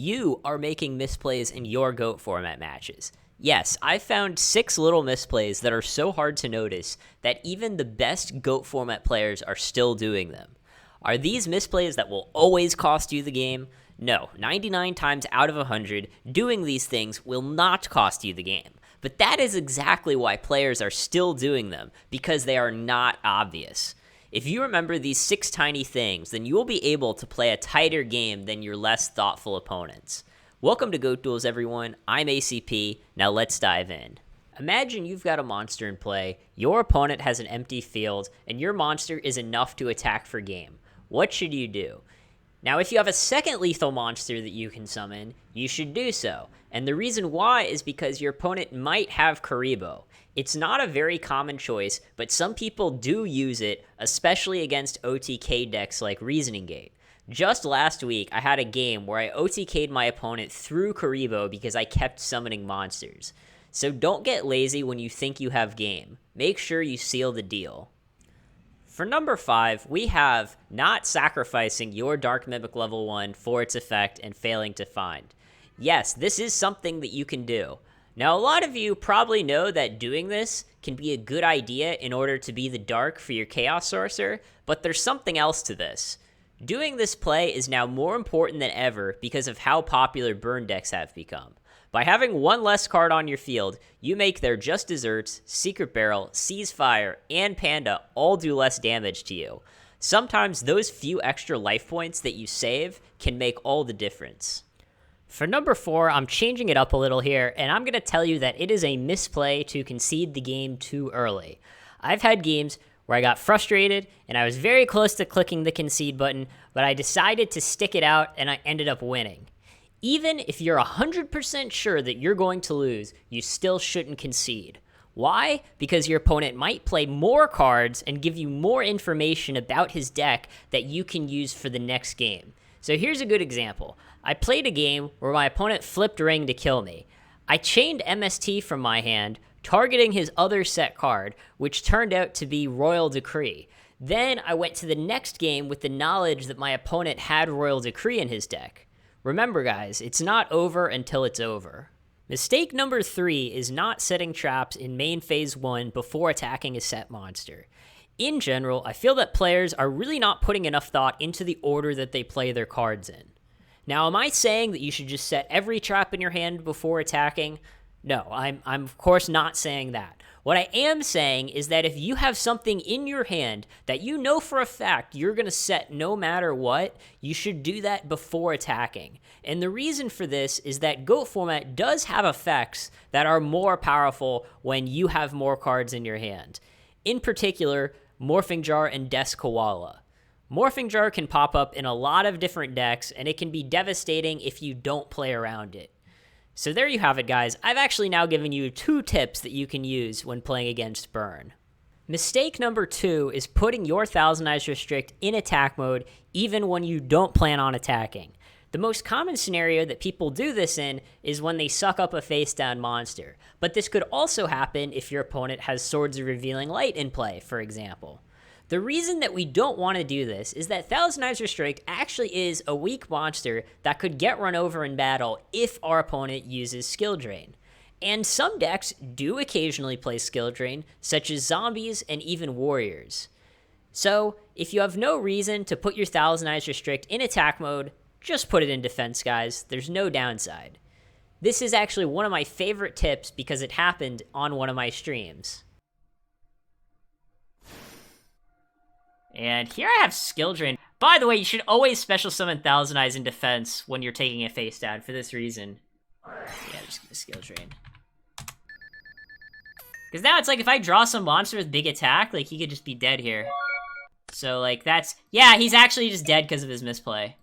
You are making misplays in your GOAT format matches. Yes, I've found 6 little misplays that are so hard to notice that even the best GOAT format players are still doing them. Are these misplays that will always cost you the game? No, 99 times out of 100, doing these things will not cost you the game. But that is exactly why players are still doing them, because they are not obvious. If you remember these 6 tiny things, then you will be able to play a tighter game than your less thoughtful opponents. Welcome to GOAT Duels, everyone. I'm ACP. Now let's dive in. Imagine you've got a monster in play, your opponent has an empty field, and your monster is enough to attack for game. What should you do? Now, if you have a second lethal monster that you can summon, you should do so. And the reason why is because your opponent might have Karibo. It's not a very common choice, but some people do use it, especially against OTK decks like Reasoning Gate. Just last week, I had a game where I OTK'd my opponent through Karibo because I kept summoning monsters. So don't get lazy when you think you have game. Make sure you seal the deal. For number 5, we have not sacrificing your Dark Mimic level 1 for its effect and failing to find. Yes, this is something that you can do. Now, a lot of you probably know that doing this can be a good idea in order to be the Dark for your Chaos Sorcerer, but there's something else to this. Doing this play is now more important than ever because of how popular burn decks have become. By having one less card on your field, you make their Just Desserts, Secret Barrel, Seize Fire, and Panda all do less damage to you. Sometimes those few extra life points that you save can make all the difference. For number 4, I'm changing it up a little here, and I'm going to tell you that it is a misplay to concede the game too early. I've had games where I got frustrated, and I was very close to clicking the concede button, but I decided to stick it out, and I ended up winning. Even if you're 100% sure that you're going to lose, you still shouldn't concede. Why? Because your opponent might play more cards and give you more information about his deck that you can use for the next game. So here's a good example. I played a game where my opponent flipped Ring to kill me. I chained MST from my hand, targeting his other set card, which turned out to be Royal Decree. Then I went to the next game with the knowledge that my opponent had Royal Decree in his deck. Remember, guys, it's not over until it's over. Mistake number 3 is not setting traps in main phase 1 before attacking a set monster. In general, I feel that players are really not putting enough thought into the order that they play their cards in. Now, am I saying that you should just set every trap in your hand before attacking? No, I'm of course not saying that. What I am saying is that if you have something in your hand that you know for a fact you're going to set no matter what, you should do that before attacking. And the reason for this is that GOAT format does have effects that are more powerful when you have more cards in your hand. In particular, Morphing Jar and Death's Koala. Morphing Jar can pop up in a lot of different decks, and it can be devastating if you don't play around it. So there you have it, guys. I've actually now given you 2 tips that you can use when playing against Burn. Mistake number 2 is putting your Thousand Eyes Restrict in attack mode even when you don't plan on attacking. The most common scenario that people do this in is when they suck up a face-down monster, but this could also happen if your opponent has Swords of Revealing Light in play, for example. The reason that we don't want to do this is that Thousand Eyes Restrict actually is a weak monster that could get run over in battle if our opponent uses Skill Drain. And some decks do occasionally play Skill Drain, such as Zombies and even Warriors. So, if you have no reason to put your Thousand Eyes Restrict in attack mode, just put it in defense, guys. There's no downside. This is actually one of my favorite tips because it happened on one of my streams. And here I have Skill Drain. By the way, you should always special summon Thousand Eyes in defense when you're taking a face down for this reason. Yeah, just get a Skill Drain. Because now it's like if I draw some monster with big attack, like he could just be dead here. So like that's, yeah, he's actually just dead because of his misplay.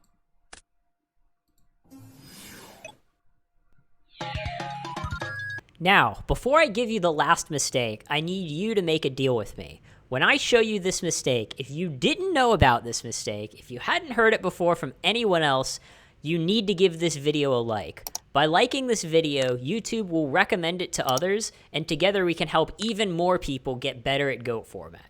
Now, before I give you the last mistake, I need you to make a deal with me. When I show you this mistake, if you didn't know about this mistake, if you hadn't heard it before from anyone else, you need to give this video a like. By liking this video, YouTube will recommend it to others, and together we can help even more people get better at GOAT format.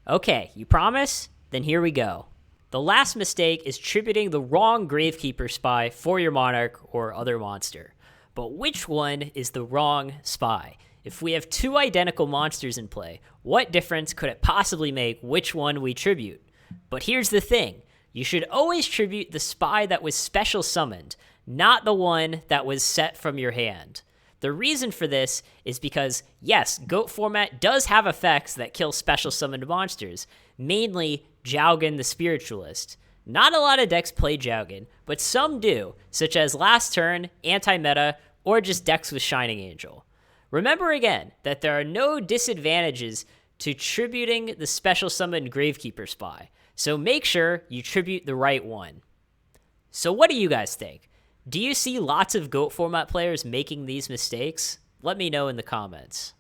Okay, you promise? Then here we go. The last mistake is tributing the wrong Gravekeeper spy for your Monarch or other monster. But which one is the wrong spy? If we have two identical monsters in play, what difference could it possibly make which one we tribute? But here's the thing. You should always tribute the spy that was special summoned, not the one that was set from your hand. The reason for this is because, yes, GOAT format does have effects that kill special summoned monsters, mainly Jowgen the Spiritualist. Not a lot of decks play Jowgen, but some do, such as Last Turn, Anti-Meta, or just decks with Shining Angel. Remember again that there are no disadvantages to tributing the special summoned Gravekeeper spy, so make sure you tribute the right one. So what do you guys think? Do you see lots of GOAT format players making these mistakes? Let me know in the comments.